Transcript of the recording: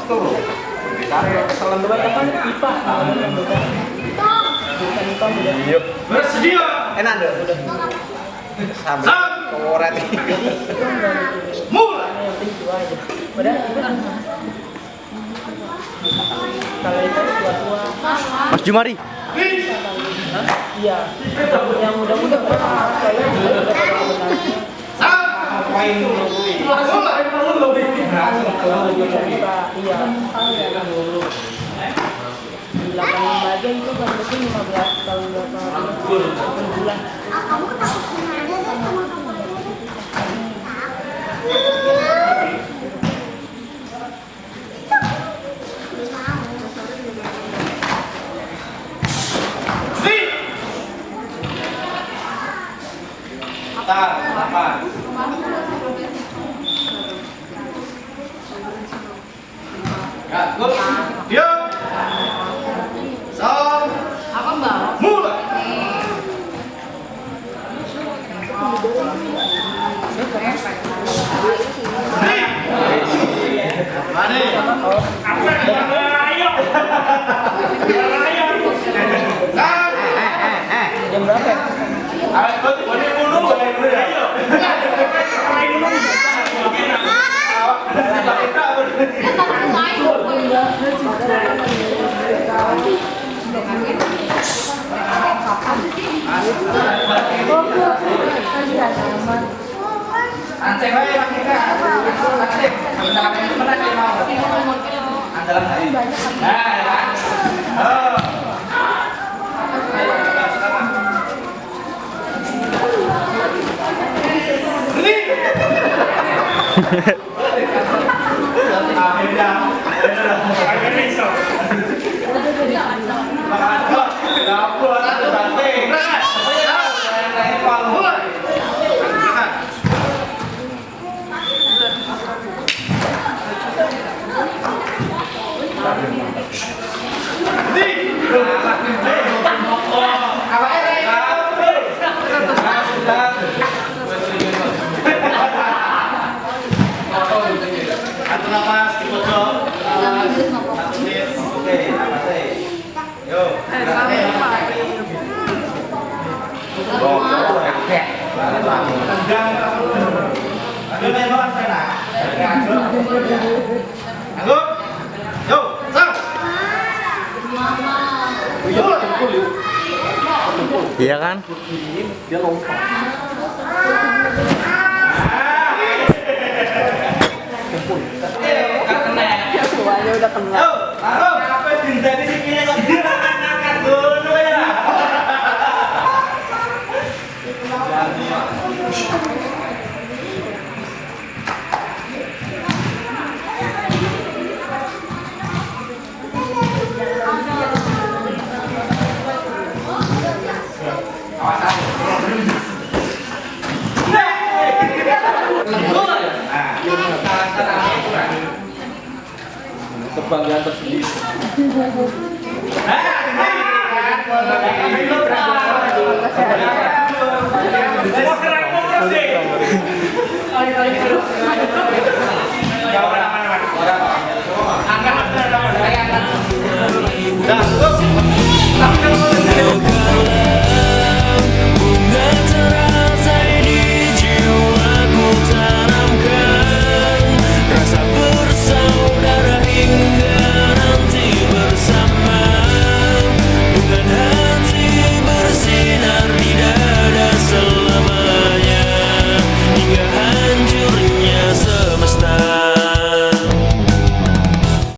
tuh. Salam debat apa? IPA. Yuk. Bersedia. Enak deh. Sambil koret. Mulai. Kalau itu tua-tua. Mas Jumari. Iya. Yang muda-muda saya udah pada kombinasi. Main dulu. Mulai. Iya. Di 85 aja itu kan mungkin 15 tahun berapa bulan. Kamu takut gimana sih sama kamu? Apa? Ya, good. Diam. Salam. Apa mbak? Mulai. Mari. Jam berapa? Ayo, boleh dulu ya. Aceh bae Mas Ika. Aceh. Misalkan ini mana sih mau? Andalan saya. Nah, ya kan? Oh. Ini. Akhirnya. Akhirnya bisa. Dapur ada banting. Iya kan? Dia lompat. Semuanya udah kena. Apa cinta di sini kok angkat dulu ya? Kebanggaan tersendiri. Jangan